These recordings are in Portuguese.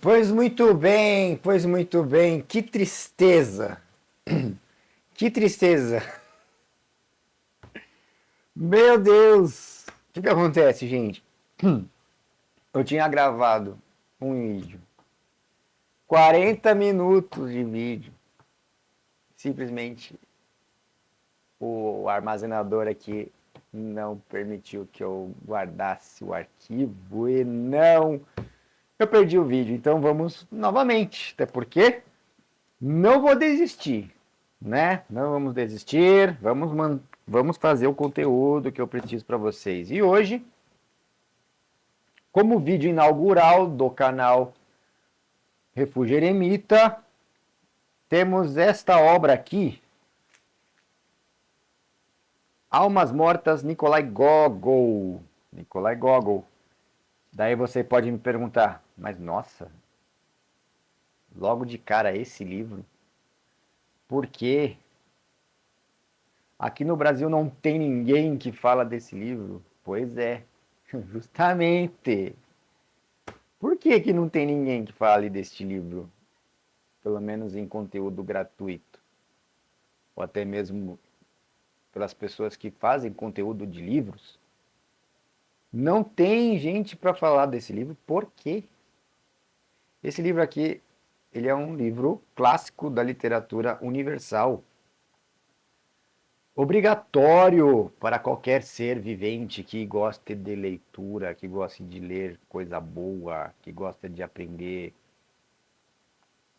Pois muito bem, que tristeza, que tristeza. Meu Deus, o que acontece, gente? Eu tinha gravado um vídeo, 40 minutos de vídeo, simplesmente o armazenador aqui não permitiu que eu guardasse o arquivo e não, eu perdi o vídeo, então vamos novamente, até porque não vou desistir, né? Não vamos desistir, vamos fazer o conteúdo que eu preciso para vocês. E hoje, como vídeo inaugural do canal Refúgio Eremita, temos esta obra aqui, Almas Mortas, Nikolai Gogol. Nikolai Gogol. Daí você pode me perguntar, mas nossa, logo de cara esse livro, por quê? Aqui no Brasil não tem ninguém que fala desse livro. Pois é, justamente. Por que que não tem ninguém que fale deste livro? Pelo menos em conteúdo gratuito. Ou até mesmo pelas pessoas que fazem conteúdo de livros. Não tem gente para falar desse livro. Por quê? Esse livro aqui, ele é um livro clássico da literatura universal. Obrigatório para qualquer ser vivente que goste de leitura, que goste de ler coisa boa, que gosta de aprender.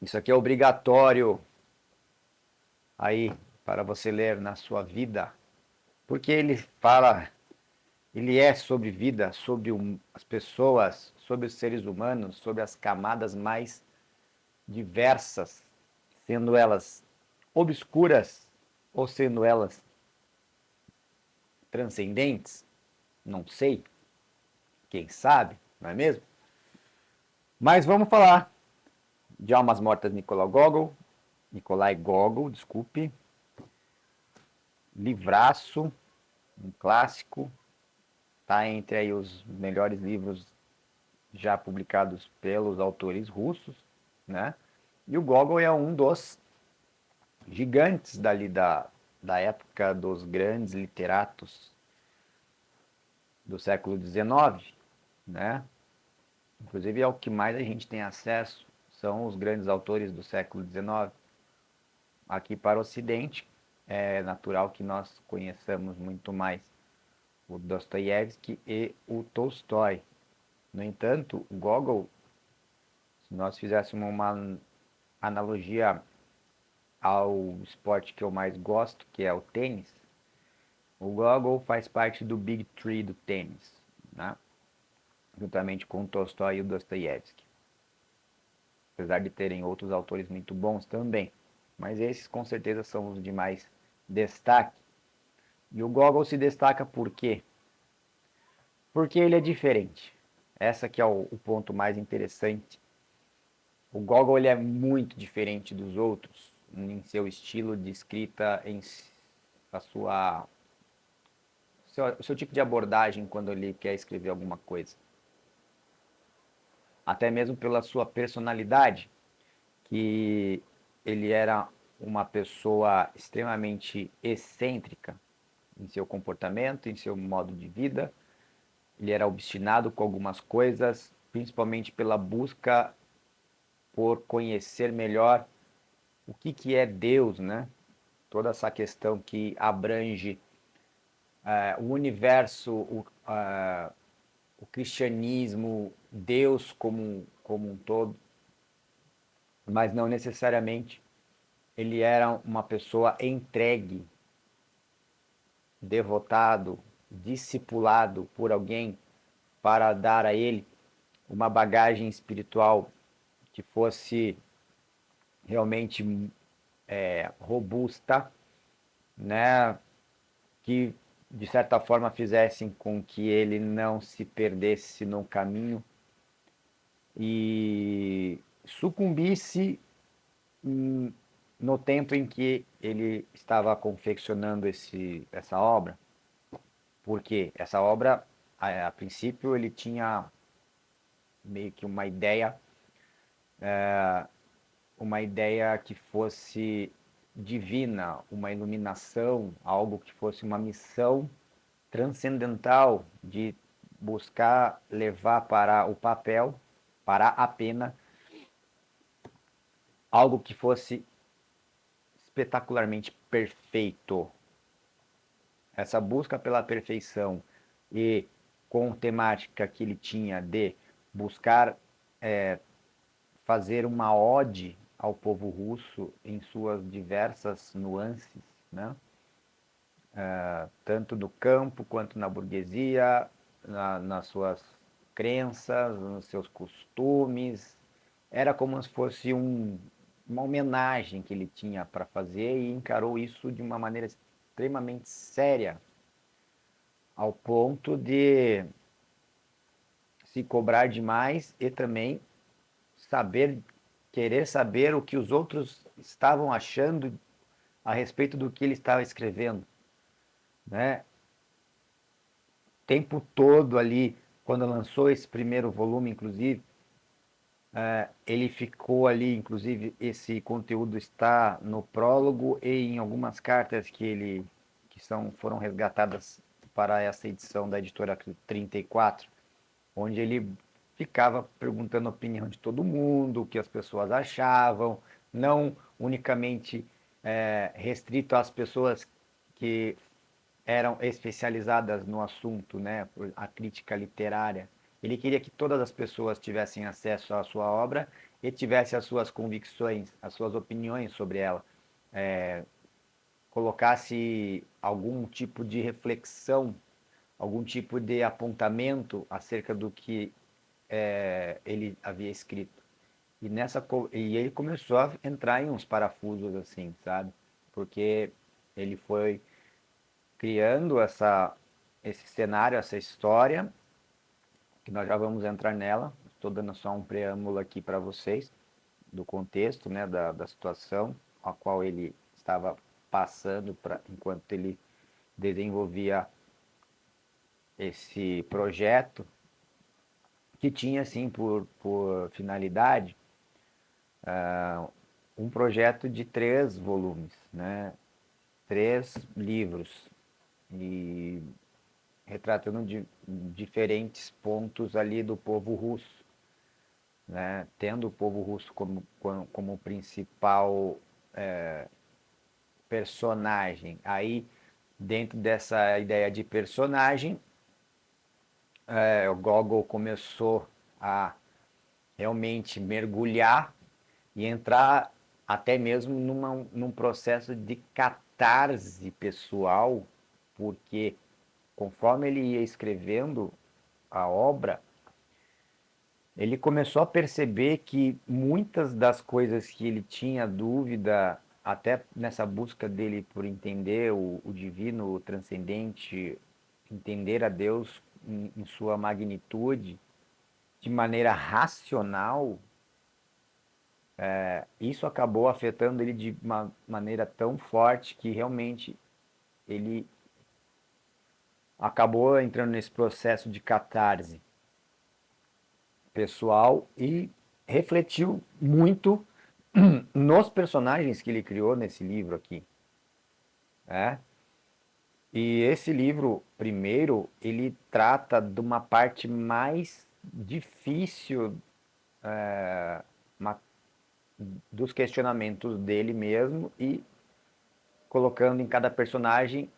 Isso aqui é obrigatório aí para você ler na sua vida, porque ele fala, ele é sobre vida, sobre as pessoas, sobre os seres humanos, sobre as camadas mais diversas, sendo elas obscuras ou sendo elas transcendentes, não sei, quem sabe, não é mesmo? Mas vamos falar de Almas Mortas Nikolai Gogol, desculpe, livraço, um clássico, está entre aí os melhores livros já publicados pelos autores russos, né? E o Gogol é um dos gigantes da época dos grandes literatos do século XIX, né? Inclusive é o que mais a gente tem acesso, são os grandes autores do século XIX. Aqui para o Ocidente, é natural que nós conheçamos muito mais o Dostoiévski e o Tolstói. No entanto, o Gogol, se nós fizéssemos uma analogia ao esporte que eu mais gosto, que é o tênis, o Gogol faz parte do Big Three do tênis, né? Juntamente com o Tolstói e o Dostoiévski. Apesar de terem outros autores muito bons também. Mas esses com certeza são os de mais destaque. E o Gogol se destaca por quê? Porque ele é diferente. Essa que é o ponto mais interessante. O Gogol ele é muito diferente dos outros em seu estilo de escrita, em a sua o seu tipo de abordagem quando ele quer escrever alguma coisa. Até mesmo pela sua personalidade, que ele era uma pessoa extremamente excêntrica em seu comportamento, em seu modo de vida. Ele era obstinado com algumas coisas, principalmente pela busca por conhecer melhor o que é Deus, né? Toda essa questão que abrange o universo, o cristianismo, Deus como um todo, mas não necessariamente ele era uma pessoa entregue, devotado, discipulado por alguém para dar a ele uma bagagem espiritual que fosse realmente robusta, né? Que de certa forma fizessem com que ele não se perdesse no caminho e sucumbisse no tempo em que ele estava confeccionando essa obra. Porque essa obra, a princípio, ele tinha meio que uma ideia uma ideia que fosse divina, uma iluminação, algo que fosse uma missão transcendental de buscar levar para o papel, para a pena, algo que fosse espetacularmente perfeito. Essa busca pela perfeição e com temática que ele tinha de buscar fazer uma ode ao povo russo em suas diversas nuances, né? Tanto no campo quanto na burguesia, nas suas crenças, nos seus costumes. Era como se fosse uma homenagem que ele tinha para fazer e encarou isso de uma maneira extremamente séria, ao ponto de se cobrar demais e também saber, querer saber o que os outros estavam achando a respeito do que ele estava escrevendo, né? O tempo todo ali, quando lançou esse primeiro volume, inclusive, ele ficou ali, inclusive esse conteúdo está no prólogo e em algumas cartas foram resgatadas para essa edição da editora 34, onde ele ficava perguntando a opinião de todo mundo, o que as pessoas achavam, não unicamente restrito às pessoas que eram especializadas no assunto, né, a crítica literária. Ele queria que todas as pessoas tivessem acesso à sua obra e tivessem as suas convicções, as suas opiniões sobre ela. Colocasse algum tipo de reflexão, algum tipo de apontamento acerca do que ele havia escrito. E ele começou a entrar em uns parafusos assim, sabe? Porque ele foi criando esse cenário, essa história, que nós já vamos entrar nela. Estou dando só um preâmbulo aqui para vocês do contexto, né, da situação a qual ele estava passando enquanto ele desenvolvia esse projeto, que tinha, assim, por finalidade, um projeto de 3 volumes, né, 3 livros, e retratando diferentes pontos ali do povo russo, né? Tendo o povo russo como principal personagem. Aí, dentro dessa ideia de personagem, o Gogol começou a realmente mergulhar e entrar até mesmo num processo de catarse pessoal, porque conforme ele ia escrevendo a obra, ele começou a perceber que muitas das coisas que ele tinha dúvida, até nessa busca dele por entender o divino, o transcendente, entender a Deus em sua magnitude, de maneira racional, isso acabou afetando ele de uma maneira tão forte que realmente ele acabou entrando nesse processo de catarse pessoal e refletiu muito nos personagens que ele criou nesse livro aqui, né? E esse livro, primeiro, ele trata de uma parte mais difícil uma- dos questionamentos dele mesmo e colocando em cada personagem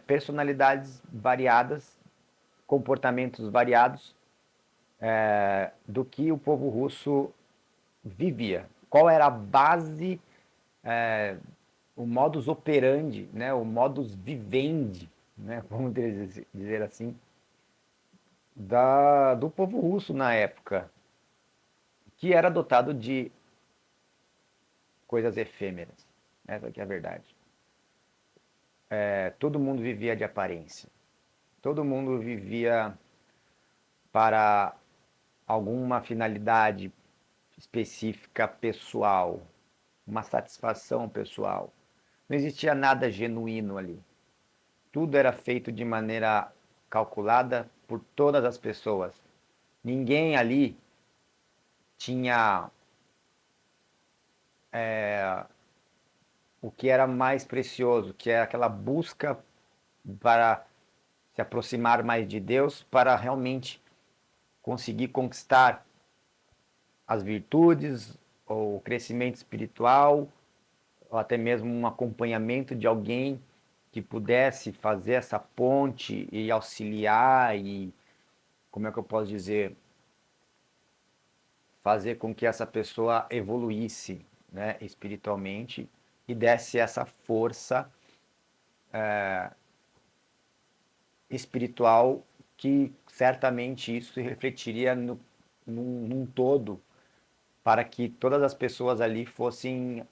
personalidades variadas, comportamentos variados do que o povo russo vivia. Qual era a base, o modus operandi, né, o modus vivendi, né, vamos dizer assim, do povo russo na época, que era dotado de coisas efêmeras. Essa que é a verdade. Todo mundo vivia de aparência. Todo mundo vivia para alguma finalidade específica pessoal, uma satisfação pessoal. Não existia nada genuíno ali. Tudo era feito de maneira calculada por todas as pessoas. Ninguém ali tinha o que era mais precioso, que é aquela busca para se aproximar mais de Deus, para realmente conseguir conquistar as virtudes, ou o crescimento espiritual, ou até mesmo um acompanhamento de alguém que pudesse fazer essa ponte e auxiliar e, como é que eu posso dizer, fazer com que essa pessoa evoluísse, né, espiritualmente e desse essa força espiritual que certamente isso se refletiria num todo para que todas as pessoas ali fossem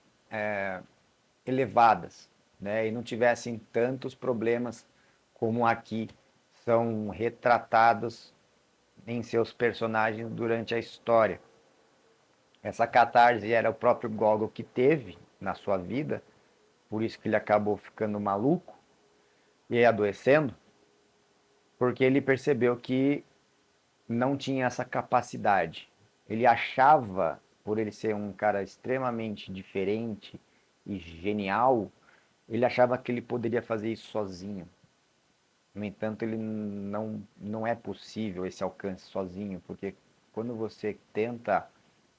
elevadas, né, e não tivessem tantos problemas como aqui são retratados em seus personagens durante a história. Essa catarse era o próprio Gogol que teve na sua vida, por isso que ele acabou ficando maluco e adoecendo, porque ele percebeu que não tinha essa capacidade. Ele achava, por ele ser um cara extremamente diferente e genial, ele achava que ele poderia fazer isso sozinho. No entanto, ele não é possível esse alcance sozinho, porque quando você tenta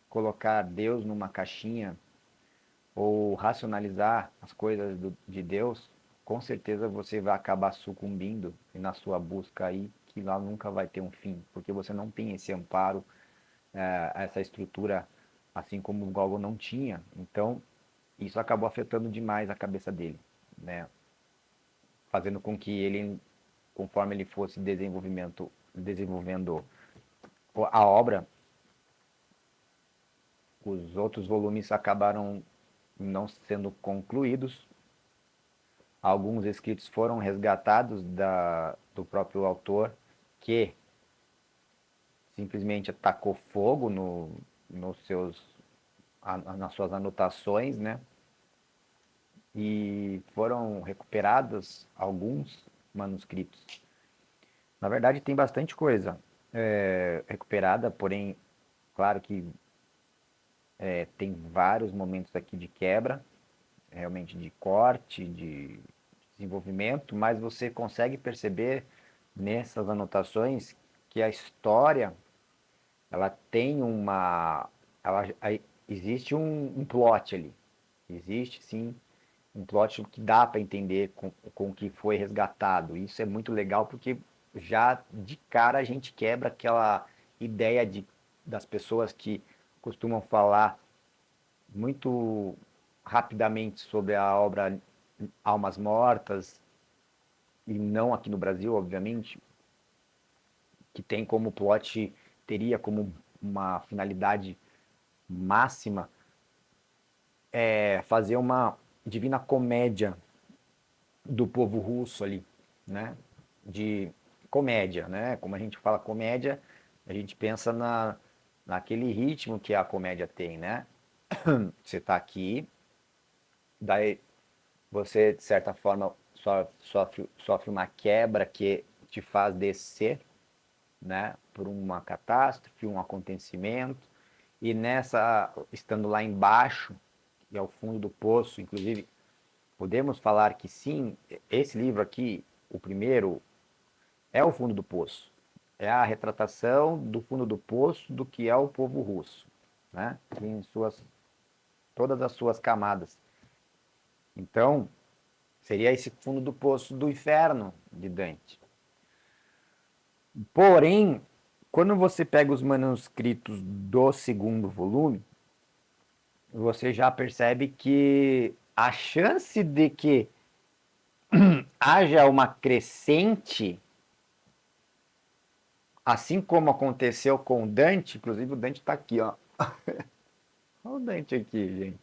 colocar Deus numa caixinha ou racionalizar as coisas de Deus, com certeza você vai acabar sucumbindo na sua busca aí, que lá nunca vai ter um fim, porque você não tem esse amparo, essa estrutura, assim como o Gogol não tinha. Então, isso acabou afetando demais a cabeça dele, né? Fazendo com que ele, conforme ele fosse desenvolvendo a obra, os outros volumes acabaram não sendo concluídos. Alguns escritos foram resgatados do próprio autor, que simplesmente atacou fogo nos seus, nas suas anotações, né? E foram recuperados alguns manuscritos. Na verdade, tem bastante coisa recuperada, porém, claro que tem vários momentos aqui de quebra, realmente de corte, de desenvolvimento, mas você consegue perceber nessas anotações que a história ela tem existe um plot ali, existe sim um plot que dá para entender com o que foi resgatado. Isso é muito legal porque já de cara a gente quebra aquela ideia das pessoas que costumam falar muito rapidamente sobre a obra Almas Mortas, e não aqui no Brasil, obviamente, que tem como plot, teria como uma finalidade máxima fazer uma divina comédia do povo russo ali, né? De comédia, né? Como a gente fala comédia, a gente pensa naquele ritmo que a comédia tem, né? Você está aqui, daí você, de certa forma, sofre uma quebra que te faz descer, né, por uma catástrofe, um acontecimento, e estando lá embaixo, e ao fundo do poço, inclusive, podemos falar que sim, esse livro aqui, o primeiro, é o fundo do poço. É a retratação do fundo do poço do que é o povo russo, né, em todas as suas camadas. Então, seria esse fundo do poço do inferno de Dante. Porém, quando você pega os manuscritos do segundo volume, você já percebe que a chance de que haja uma crescente, assim como aconteceu com o Dante, inclusive o Dante está aqui, ó. Olha o Dante aqui, gente.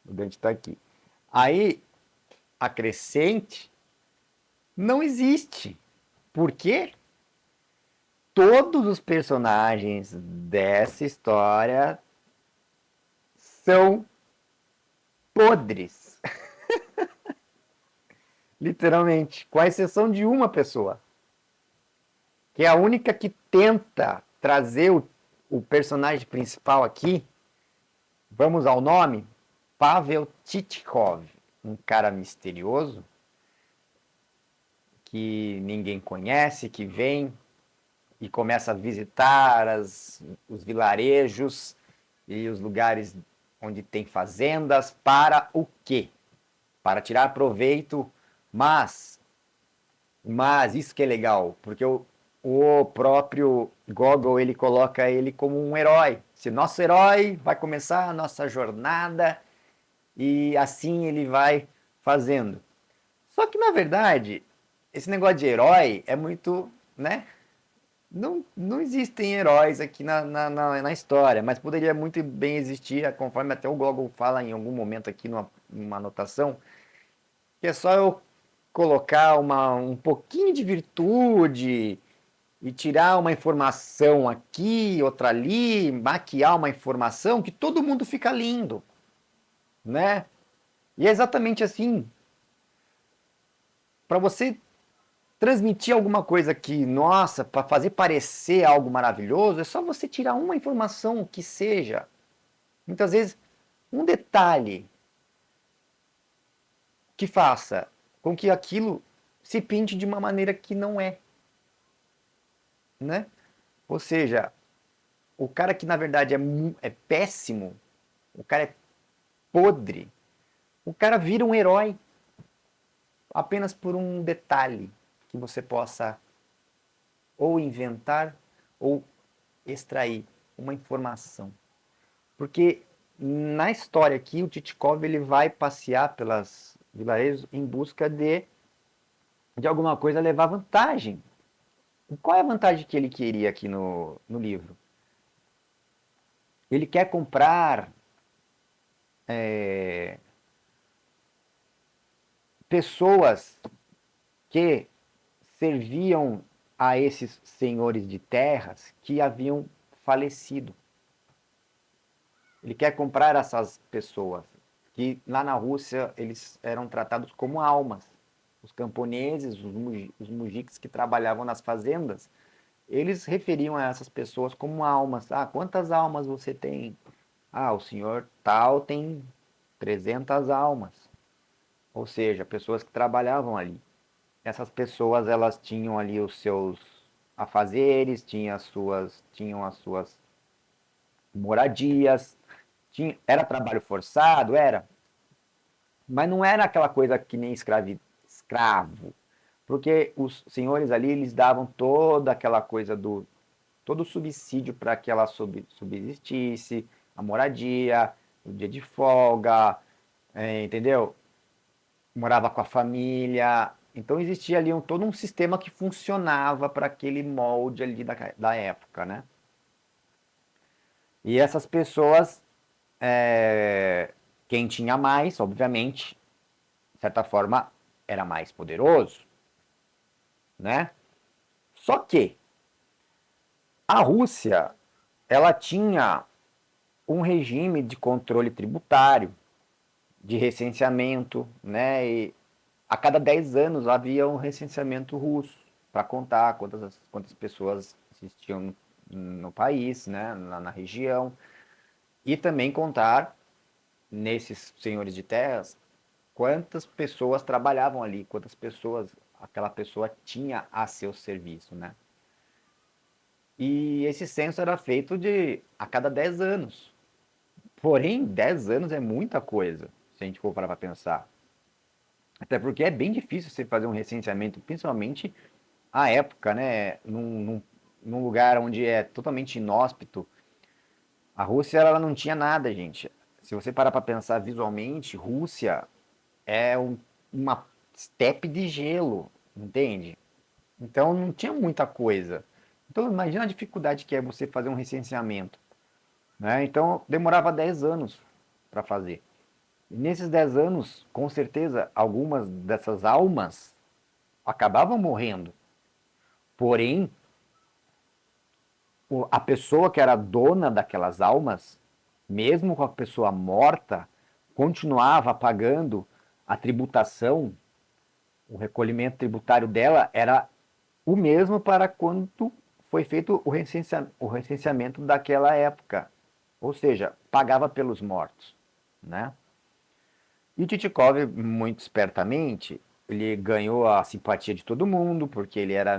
O Dante está aqui. Aí, a crescente não existe. Por quê? Todos os personagens dessa história são podres. Literalmente. Com a exceção de uma pessoa. Que é a única que tenta trazer o personagem principal aqui, vamos ao nome, Pavel Titkov, um cara misterioso que ninguém conhece, que vem e começa a visitar os vilarejos e os lugares onde tem fazendas para o quê? Para tirar proveito, mas isso que é legal, porque o próprio Gogol ele coloca ele como um herói. Se nosso herói vai começar a nossa jornada e assim ele vai fazendo. Só que na verdade, esse negócio de herói é muito, né? Não existem heróis aqui na história, mas poderia muito bem existir, conforme até o Gogol fala em algum momento aqui numa anotação, que é só eu colocar um pouquinho de virtude e tirar uma informação aqui, outra ali, maquiar uma informação que todo mundo fica lindo, né? E é exatamente assim. Para você transmitir alguma coisa que, nossa, para fazer parecer algo maravilhoso, é só você tirar uma informação que seja, muitas vezes, um detalhe que faça com que aquilo se pinte de uma maneira que não é, né? Ou seja, o cara que na verdade é péssimo, o cara é podre, o cara vira um herói apenas por um detalhe que você possa ou inventar ou extrair uma informação. Porque na história aqui, o Titkov ele vai passear pelas vilarejos em busca de alguma coisa levar vantagem. E qual é a vantagem que ele queria aqui no livro? Ele quer comprar pessoas que serviam a esses senhores de terras que haviam falecido. Ele quer comprar essas pessoas que lá na Rússia eles eram tratados como almas. Os camponeses, os mujiks que trabalhavam nas fazendas, eles referiam a essas pessoas como almas. Ah, quantas almas você tem? Ah, o senhor tal tem 300 almas. Ou seja, pessoas que trabalhavam ali. Essas pessoas elas tinham ali os seus afazeres, tinham as suas moradias, era trabalho forçado, era, mas não era aquela coisa que nem escravo, porque os senhores ali eles davam toda aquela coisa do todo o subsídio para que ela subsistisse, a moradia, o dia de folga, entendeu? Morava com a família. Então existia ali todo um sistema que funcionava para aquele molde ali da época, né? E essas pessoas, quem tinha mais, obviamente, de certa forma, era mais poderoso, né? Só que a Rússia, ela tinha um regime de controle tributário, de recenseamento, né? E a cada 10 anos havia um recenseamento russo para contar quantas pessoas existiam no país, né? Na região. E também contar nesses senhores de terras quantas pessoas trabalhavam ali, quantas pessoas aquela pessoa tinha a seu serviço, né? E esse censo era feito a cada 10 anos. Porém, 10 anos é muita coisa, se a gente for parar para pensar. Até porque é bem difícil você fazer um recenseamento, principalmente à época, né? Num lugar onde é totalmente inóspito. A Rússia ela não tinha nada, gente. Se você parar para pensar visualmente, Rússia é uma estepe de gelo, entende? Então não tinha muita coisa. Então imagina a dificuldade que é você fazer um recenseamento, né? Então demorava 10 anos para fazer. E nesses 10 anos, com certeza, algumas dessas almas acabavam morrendo. Porém, a pessoa que era dona daquelas almas, mesmo com a pessoa morta, continuava pagando a tributação, o recolhimento tributário dela era o mesmo para quando foi feito o recenseamento daquela época, ou seja, pagava pelos mortos, né? E o Titikov, muito espertamente, ele ganhou a simpatia de todo mundo, porque ele era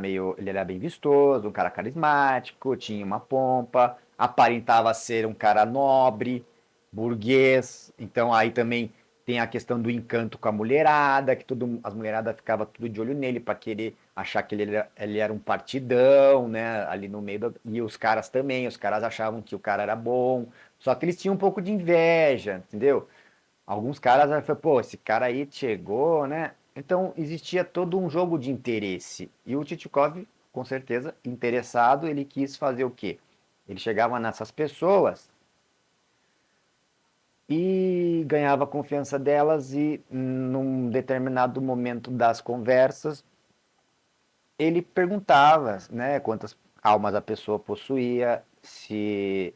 bem vistoso, um cara carismático, tinha uma pompa, aparentava ser um cara nobre, burguês. Então aí também tem a questão do encanto com a mulherada, que as mulheradas ficavam tudo de olho nele para querer achar que ele era um partidão, né? Ali no meio e os caras também, os caras achavam que o cara era bom, só que eles tinham um pouco de inveja, entendeu? Alguns caras falaram, pô, esse cara aí chegou, né? Então existia todo um jogo de interesse. E o Titikov, com certeza, interessado, ele quis fazer o quê? Ele chegava nessas pessoas e ganhava a confiança delas e num determinado momento das conversas, ele perguntava, né, quantas almas a pessoa possuía, se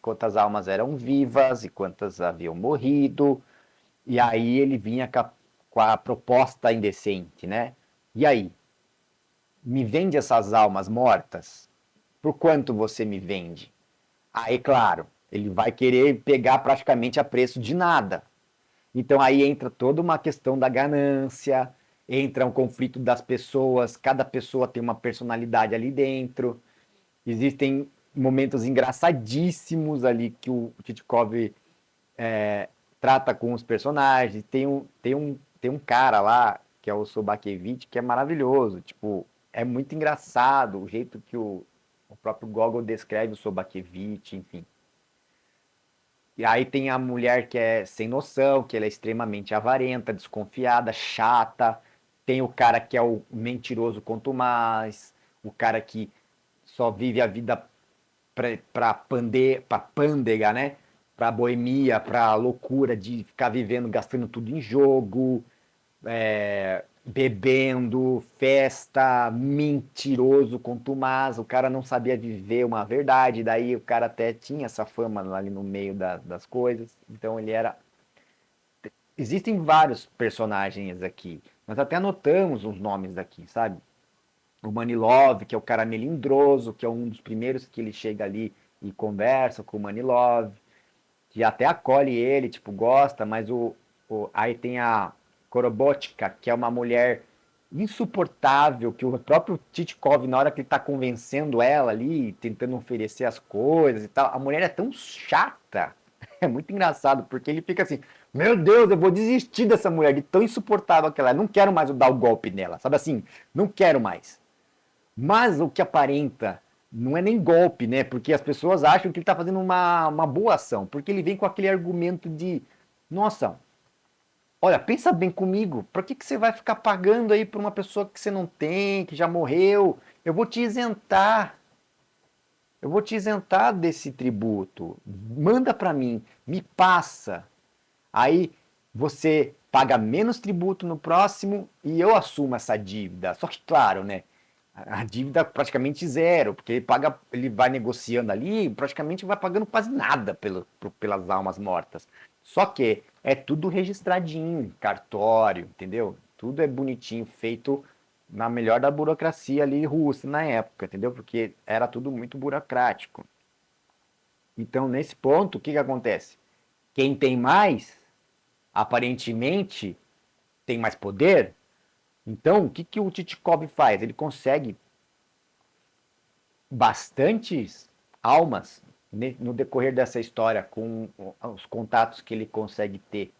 quantas almas eram vivas e quantas haviam morrido. E aí ele vinha com a proposta indecente, né? E aí, me vende essas almas mortas? Por quanto você me vende? Aí, claro, ele vai querer pegar praticamente a preço de nada. Então aí entra toda uma questão da ganância, entra um conflito das pessoas, cada pessoa tem uma personalidade ali dentro. Existem momentos engraçadíssimos ali que o Titkov trata com os personagens. Tem um cara lá, que é o Sobakevich, que é maravilhoso. Tipo, é muito engraçado o jeito que o próprio Gogol descreve o Sobakevich, enfim. E aí tem a mulher que é sem noção, que ela é extremamente avarenta, desconfiada, chata. Tem o cara que é o mentiroso quanto mais, o cara que só vive a vida pra pândega, né? Pra boemia, pra loucura de ficar vivendo, gastando tudo em jogo, bebendo, festa, mentiroso, contumaz. O cara não sabia viver uma verdade, daí o cara até tinha essa fama ali no meio das coisas. Então ele era. Existem vários personagens aqui. Nós até anotamos os nomes aqui, sabe? O Manilov, que é o cara melindroso, que é um dos primeiros que ele chega ali e conversa com o Manilov, que até acolhe ele, tipo, gosta, mas aí tem a Korobotka, que é uma mulher insuportável, que o próprio Titkov, na hora que ele tá convencendo ela ali, tentando oferecer as coisas e tal, a mulher é tão chata, é muito engraçado, porque ele fica assim, meu Deus, eu vou desistir dessa mulher, de tão insuportável que ela é, não quero mais dar o golpe nela, sabe assim, não quero mais. Mas o que aparenta não é nem golpe, né? Porque as pessoas acham que ele está fazendo uma boa ação. Porque ele vem com aquele argumento de: nossa, olha, pensa bem comigo. Por que você vai ficar pagando aí por uma pessoa que você não tem, que já morreu? Eu vou te isentar. Eu vou te isentar desse tributo. Manda para mim, me passa. Aí você paga menos tributo no próximo e eu assumo essa dívida. Só que, claro, né? A dívida praticamente zero, porque ele vai negociando ali, praticamente vai pagando quase nada pelas almas mortas. Só que é tudo registradinho, cartório, entendeu? Tudo é bonitinho, feito na melhor da burocracia ali russa na época, entendeu? Porque era tudo muito burocrático. Então, nesse ponto, o que acontece? Quem tem mais, aparentemente, tem mais poder. Então, o que o Titkov faz? Ele consegue bastantes almas no decorrer dessa história, com os contatos que ele consegue ter,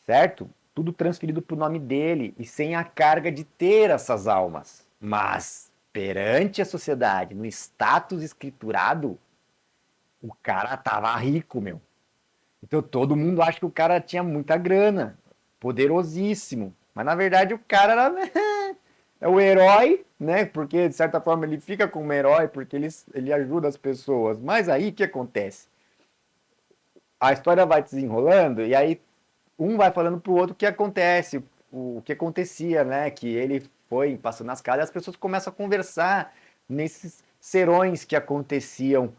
certo? Tudo transferido para o nome dele e sem a carga de ter essas almas. Mas, perante a sociedade, no status escriturado, o cara tava rico, meu. Então todo mundo acha que o cara tinha muita grana, poderosíssimo. Mas na verdade o cara era é o herói, né? Porque de certa forma ele fica como herói porque ele ajuda as pessoas. Mas aí o que acontece? A história vai desenrolando e aí um vai falando pro outro o que acontece, o que acontecia, né? Que ele foi passando nas casas e as pessoas começam a conversar nesses serões que aconteciam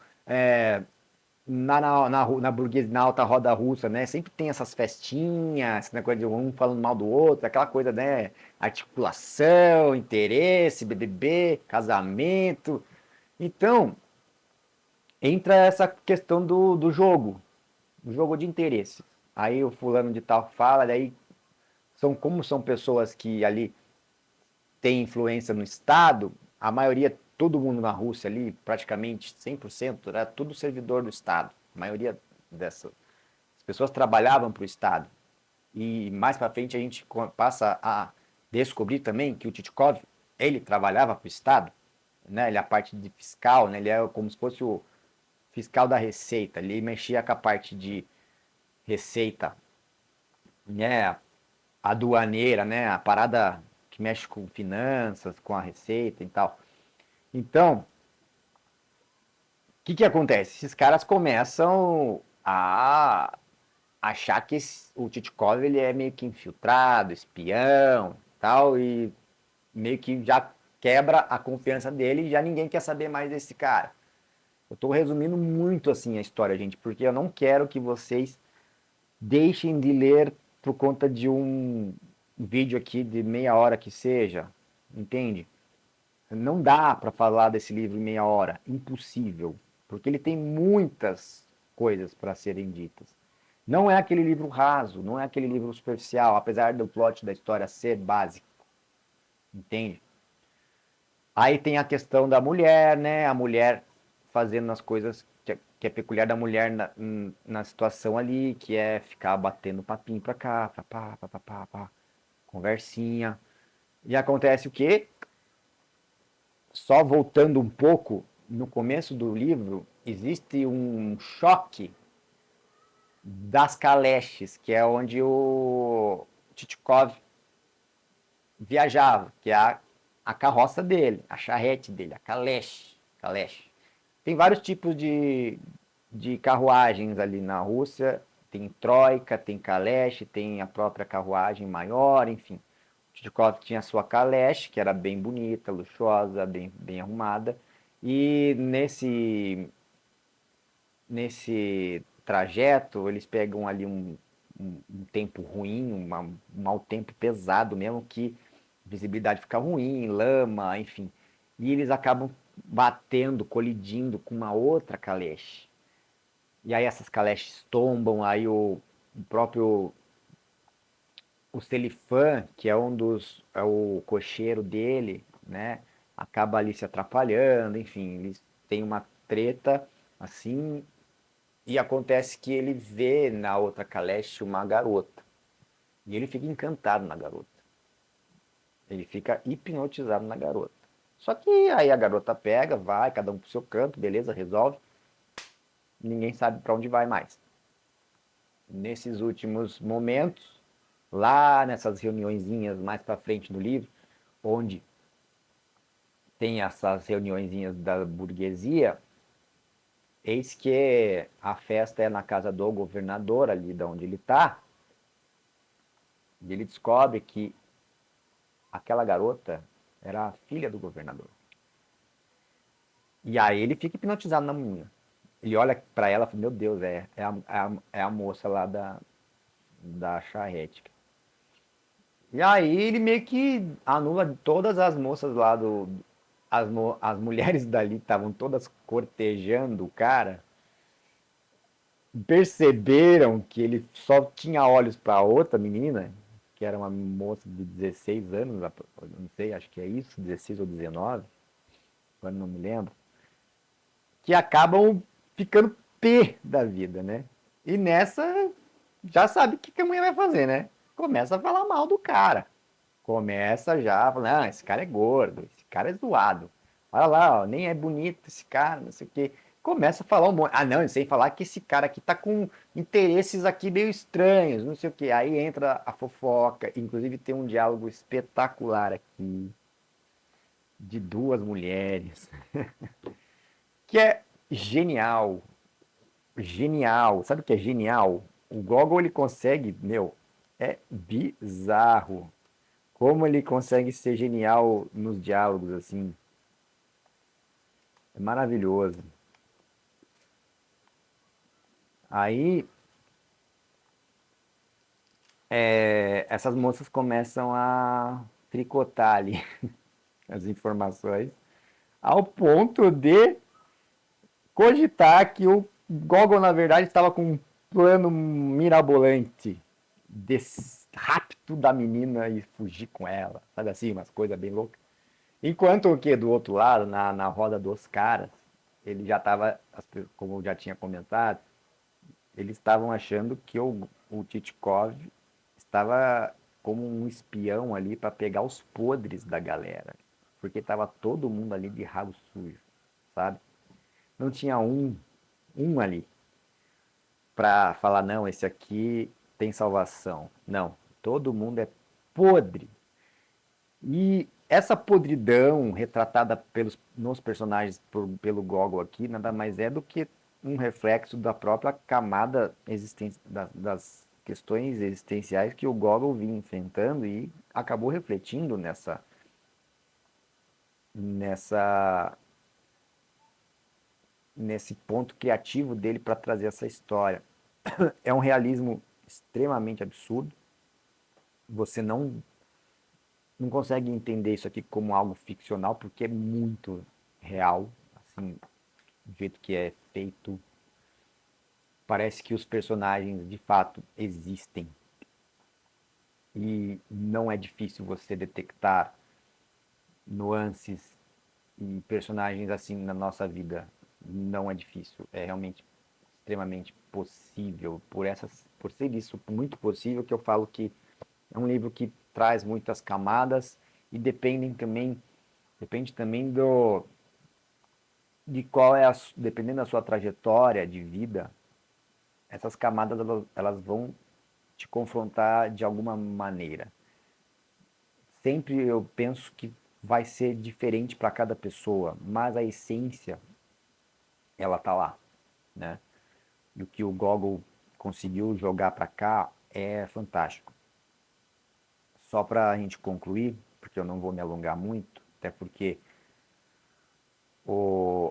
na alta roda russa, né? Sempre tem essas festinhas, esse negócio de um falando mal do outro, aquela coisa, né? Articulação, interesse, BBB, casamento. Então, entra essa questão do jogo de interesse. Aí o fulano de tal fala, daí como são pessoas que ali têm influência no Estado, a maioria, todo mundo na Rússia ali, praticamente 100%, era tudo servidor do Estado. A maioria dessas pessoas trabalhavam para o Estado. E mais para frente a gente passa a descobrir também que o Titkov, ele trabalhava para o Estado, né? Ele é a parte de fiscal, né? Ele é como se fosse o fiscal da Receita. Ele mexia com a parte de Receita, né? Aduaneira, né? A parada que mexe com finanças, com a Receita e tal. Então, o que acontece? Esses caras começam a achar que o Titkov ele é meio que infiltrado, espião, tal, e meio que já quebra a confiança dele e já ninguém quer saber mais desse cara. Eu estou resumindo muito assim a história, gente, porque eu não quero que vocês deixem de ler por conta de um vídeo aqui de meia hora que seja, entende? Não dá para falar desse livro em meia hora, impossível, porque ele tem muitas coisas para serem ditas. Não é aquele livro raso, não é aquele livro superficial, apesar do plot da história ser básico, entende? Aí tem a questão da mulher, né? A mulher fazendo as coisas que é peculiar da mulher na situação ali, que é ficar batendo papinho pra cá, pra pá, pá, pá, pá, pá, conversinha. E acontece o quê? Só voltando um pouco, no começo do livro, existe um choque das Kaleches, que é onde o Titkov viajava, que é a carroça dele, a charrete dele, a Kalesh. Kalesh. Tem vários tipos de carruagens ali na Rússia. Tem troika, tem Kalesh, tem a própria carruagem maior, enfim. Titkov tinha a sua Kalesh, que era bem bonita, luxuosa, bem arrumada. E nesse trajeto, eles pegam ali um tempo ruim, um mau tempo pesado mesmo, que a visibilidade fica ruim, lama, enfim. E eles acabam batendo, colidindo com uma outra caleche. E aí essas caleches tombam, aí o próprio o Selifan, que é é o cocheiro dele, né, acaba ali se atrapalhando, enfim, eles têm uma treta assim, e acontece que ele vê na outra caleche uma garota. E ele fica encantado na garota. Ele fica hipnotizado na garota. Só que aí a garota pega, vai, cada um pro seu canto, beleza, resolve. Ninguém sabe para onde vai mais. Nesses últimos momentos, lá nessas reuniõezinhas mais para frente no livro, onde tem essas reuniõezinhas da burguesia, eis que a festa é na casa do governador, ali de onde ele está, e ele descobre que aquela garota era a filha do governador. E aí ele fica hipnotizado na menina. Ele olha para ela e fala, meu Deus, é a moça lá da charrete. E aí ele meio que anula todas as moças lá as mulheres dali estavam todas cortejando o cara, perceberam que ele só tinha olhos para outra menina, que era uma moça de 16 anos, não sei, acho que é isso, 16 ou 19, agora não me lembro, que acabam ficando pé da vida, né? E nessa, já sabe o que a mulher vai fazer, né? Começa a falar mal do cara. Começa já falando, ah, esse cara é gordo, esse cara é zoado. Olha lá, ó, nem é bonito esse cara, não sei o quê. Começa a falar um monte. Ah, não, sem falar que esse cara aqui tá com interesses aqui meio estranhos, não sei o quê. Aí entra a fofoca. Inclusive tem um diálogo espetacular aqui de duas mulheres, que é genial. Genial. Sabe o que é genial? O Gogol ele consegue, meu, é bizarro. Como ele consegue ser genial nos diálogos, assim. É maravilhoso. Aí essas moças começam a tricotar ali as informações, ao ponto de cogitar que o Gogol, na verdade, estava com um plano mirabolante de rapto da menina e fugir com ela. Sabe assim, umas coisas bem loucas. Enquanto que do outro lado, na roda dos caras, ele já estava, como eu já tinha comentado, eles estavam achando que o Titkov estava como um espião ali para pegar os podres da galera. Porque estava todo mundo ali de rabo sujo, sabe? Não tinha um ali para falar, não, esse aqui tem salvação. Não, todo mundo é podre. E essa podridão retratada nos personagens pelo Gogol aqui nada mais é do que um reflexo da própria camada das questões existenciais que o Gogol vinha enfrentando e acabou refletindo nessa nesse ponto criativo dele para trazer essa história. É um realismo extremamente absurdo. Você não consegue entender isso aqui como algo ficcional porque é muito real, assim, do jeito que é feito. Parece que os personagens de fato existem e não é difícil você detectar nuances e personagens assim na nossa vida. Não é difícil, é realmente extremamente possível. Por ser isso muito possível que eu falo que é um livro que traz muitas camadas e depende também de qual é dependendo da sua trajetória de vida, essas camadas elas vão te confrontar de alguma maneira. Sempre eu penso que vai ser diferente para cada pessoa, mas a essência ela tá lá, né? E o que o Gogol conseguiu jogar para cá é fantástico. Só para a gente concluir, porque eu não vou me alongar muito, até porque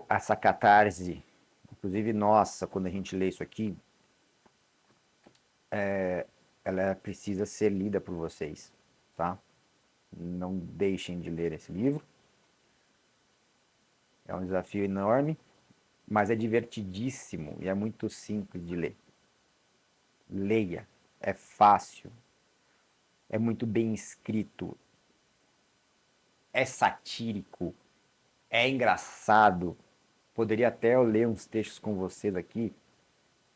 essa catarse, inclusive nossa, quando a gente lê isso aqui, ela precisa ser lida por vocês, tá? Não deixem de ler esse livro. É um desafio enorme, mas é divertidíssimo e é muito simples de ler. Leia, é fácil, é muito bem escrito, é satírico, é engraçado. Poderia até eu ler uns textos com vocês aqui.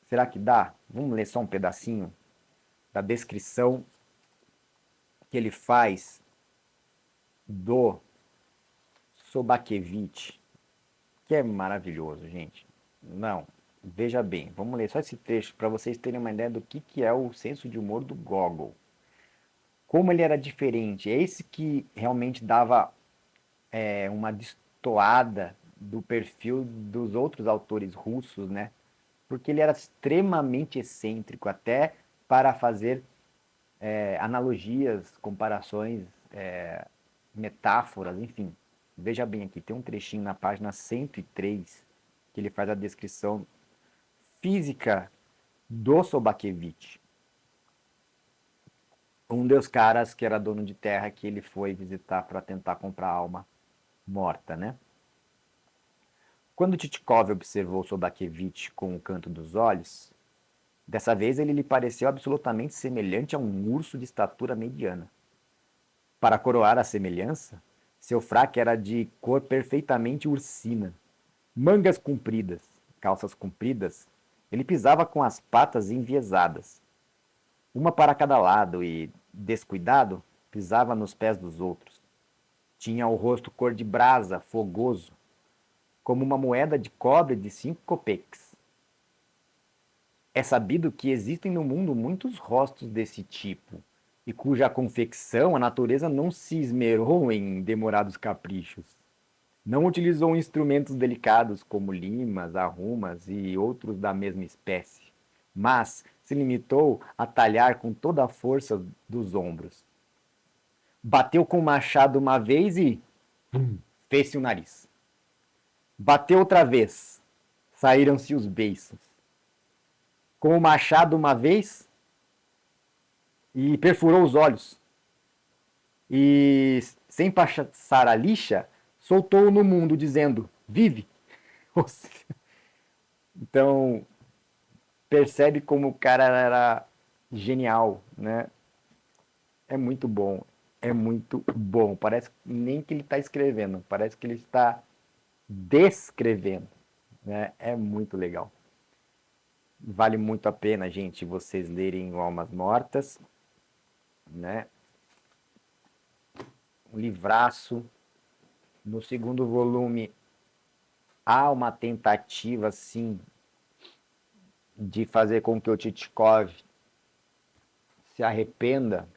Será que dá? Vamos ler só um pedacinho da descrição que ele faz do Sobakevich, que é maravilhoso, gente. Não, veja bem, vamos ler só esse trecho para vocês terem uma ideia do que é o senso de humor do Gogol. Como ele era diferente, é esse que realmente dava uma destoada do perfil dos outros autores russos, né? Porque ele era extremamente excêntrico, até para fazer analogias, comparações, metáforas, enfim. Veja bem aqui, tem um trechinho na página 103 que ele faz a descrição física do Sobakevich, um dos caras que era dono de terra que ele foi visitar para tentar comprar a alma morta, né? Quando Titkov observou Sobakevich com o canto dos olhos, dessa vez ele lhe pareceu absolutamente semelhante a um urso de estatura mediana. Para coroar a semelhança, seu fraque era de cor perfeitamente ursina. Mangas compridas, calças compridas, ele pisava com as patas enviesadas, uma para cada lado e, descuidado, pisava nos pés dos outros. Tinha o rosto cor de brasa, fogoso, como uma moeda de cobre de 5 kopecks. É sabido que existem no mundo muitos rostos desse tipo, e cuja confecção a natureza não se esmerou em demorados caprichos. Não utilizou instrumentos delicados como limas, arrumas e outros da mesma espécie, mas se limitou a talhar com toda a força dos ombros. Bateu com o machado uma vez e fez-se o nariz. Bateu outra vez, saíram-se os beiços. com o machado uma vez e perfurou os olhos. E, sem passar a lixa, soltou-o no mundo, dizendo: vive. Então, percebe como o cara era genial, né? É muito bom. É muito bom. Parece nem que ele está escrevendo, parece que ele está descrevendo, né? É muito legal. Vale muito a pena, gente, vocês lerem o Almas Mortas, né? Um livraço. No segundo volume há uma tentativa, sim, de fazer com que o Titkov se arrependa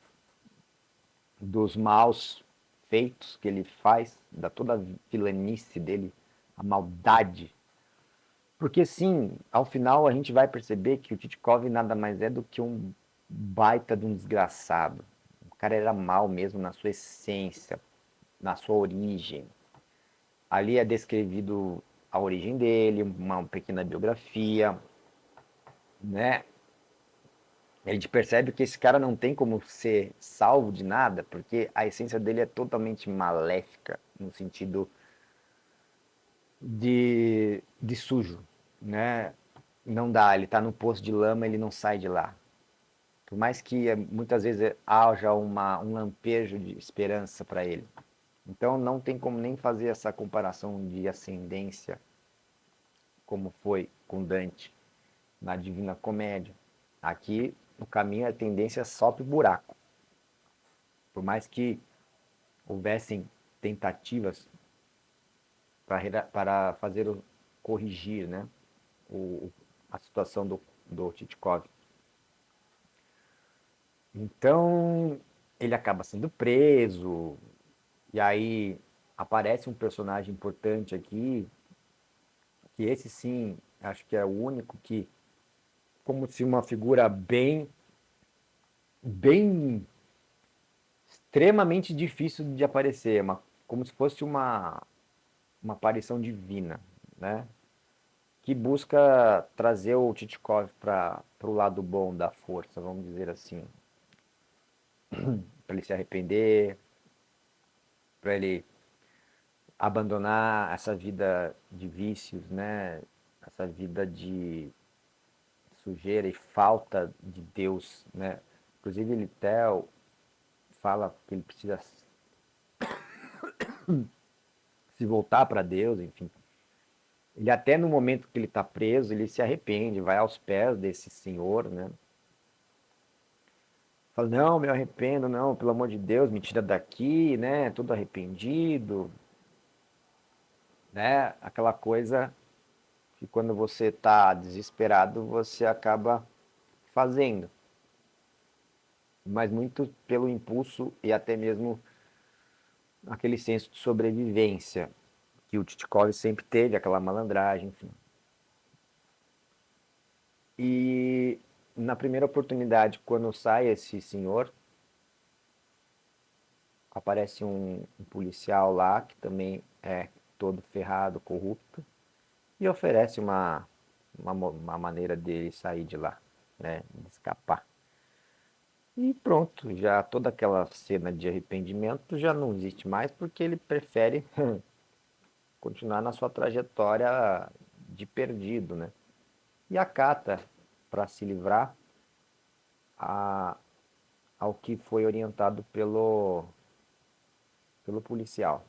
dos maus feitos que ele faz, da toda a vilanice dele, a maldade. Porque sim, ao final a gente vai perceber que o Titkov nada mais é do que um baita de um desgraçado. O cara era mal mesmo na sua essência, na sua origem. Ali é descrevido a origem dele, uma pequena biografia, né? A gente percebe que esse cara não tem como ser salvo de nada, porque a essência dele é totalmente maléfica, no sentido de sujo, né? Não dá, ele tá no poço de lama, ele não sai de lá. Por mais que muitas vezes haja um lampejo de esperança para ele. Então não tem como nem fazer essa comparação de ascendência, como foi com Dante na Divina Comédia. Aqui, no caminho, a tendência é só pro buraco. Por mais que houvessem tentativas para fazer corrigir, né, o, a situação do Titkov. Então, ele acaba sendo preso, e aí aparece um personagem importante aqui, que esse sim, acho que é o único que, como se uma figura bem extremamente difícil de aparecer, como se fosse uma aparição divina, né? Que busca trazer o Titkov para o lado bom da força, vamos dizer assim, para ele se arrepender, para ele abandonar essa vida de vícios, né? Essa vida de sujeira e falta de Deus, né? Inclusive ele até fala que ele precisa se voltar para Deus, enfim. Ele até no momento que ele está preso, ele se arrepende, vai aos pés desse senhor, né? Fala, não, me arrependo, não, pelo amor de Deus, me tira daqui, né? Todo arrependido, né? Aquela coisa que quando você está desesperado, você acaba fazendo. Mas muito pelo impulso e até mesmo aquele senso de sobrevivência que o Titkov sempre teve, aquela malandragem, enfim. E na primeira oportunidade, quando sai esse senhor, aparece um policial lá, que também é todo ferrado, corrupto, e oferece uma maneira dele sair de lá, né, de escapar. E pronto, já toda aquela cena de arrependimento já não existe mais, porque ele prefere continuar na sua trajetória de perdido, né? E acata, para se livrar, a, ao que foi orientado pelo policial.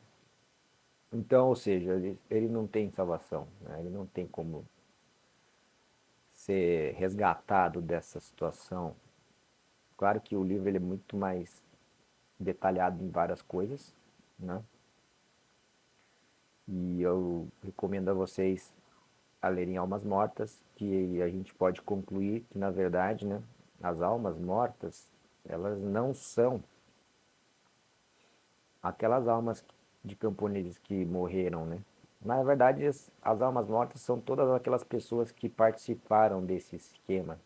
Então, ou seja, ele não tem salvação, né? Ele não tem como ser resgatado dessa situação. Claro que o livro ele é muito mais detalhado em várias coisas, né? E eu recomendo a vocês a lerem Almas Mortas, que a gente pode concluir que, na verdade, né, as almas mortas, elas não são aquelas almas de camponeses que morreram, né? Na verdade, as almas mortas são todas aquelas pessoas que participaram desse esquema.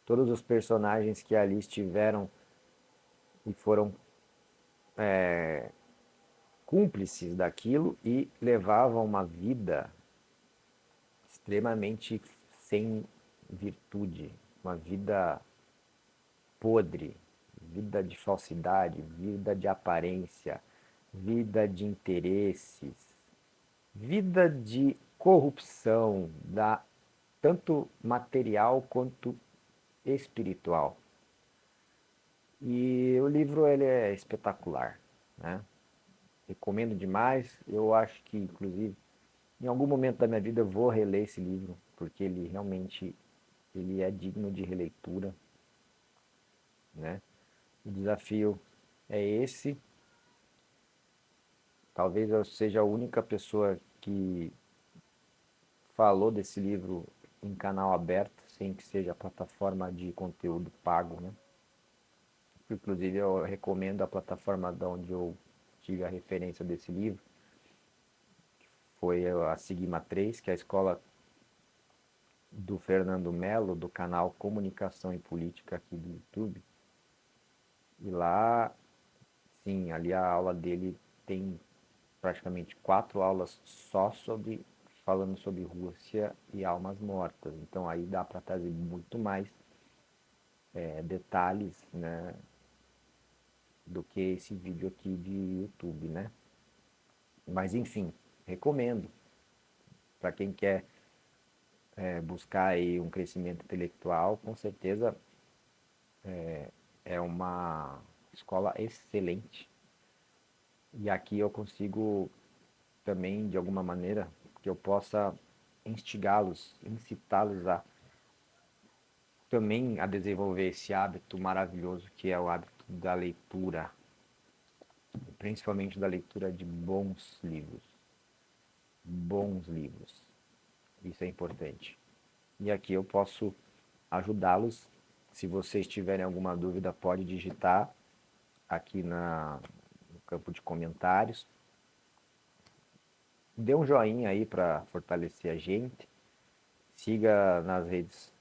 Todos os personagens que ali estiveram e foram cúmplices daquilo e levavam uma vida extremamente sem virtude, uma vida podre, vida de falsidade, vida de aparência, vida de interesses, vida de corrupção, tanto material quanto espiritual. E o livro ele é espetacular, né? Recomendo demais. Eu acho que, inclusive, em algum momento da minha vida eu vou reler esse livro, porque ele realmente ele é digno de releitura, né? O desafio é esse. Talvez eu seja a única pessoa que falou desse livro em canal aberto, sem que seja plataforma de conteúdo pago, né? Inclusive eu recomendo a plataforma de onde eu tive a referência desse livro, foi a Sigma 3, que é a escola do Fernando Melo, do canal Comunicação e Política aqui do YouTube. E lá, sim, ali a aula dele tem praticamente 4 aulas só falando sobre Rússia e almas mortas. Então aí dá para trazer muito mais detalhes, né, do que esse vídeo aqui de YouTube, né? Mas enfim, recomendo para quem quer buscar aí um crescimento intelectual, com certeza é uma escola excelente. E aqui eu consigo também, de alguma maneira, que eu possa instigá-los, incitá-los a também a desenvolver esse hábito maravilhoso que é o hábito da leitura, principalmente da leitura de bons livros. Bons livros. Isso é importante. E aqui eu posso ajudá-los. Se vocês tiverem alguma dúvida, pode digitar aqui no campo de comentários. Dê um joinha aí para fortalecer a gente. Siga nas redes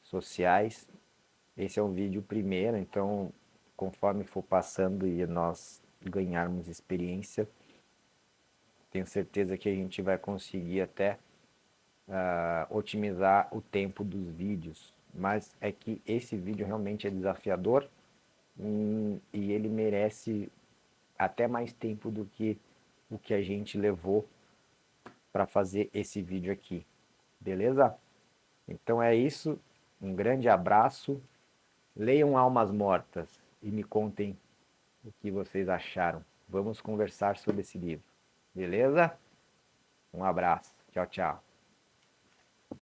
sociais. Esse é um vídeo primeiro, então conforme for passando e nós ganharmos experiência, tenho certeza que a gente vai conseguir até otimizar o tempo dos vídeos. Mas é que esse vídeo realmente é desafiador e ele merece até mais tempo do que o que a gente levou para fazer esse vídeo aqui. Beleza? Então é isso. Um grande abraço. Leiam Almas Mortas e me contem o que vocês acharam. Vamos conversar sobre esse livro. Beleza? Um abraço. Tchau, tchau.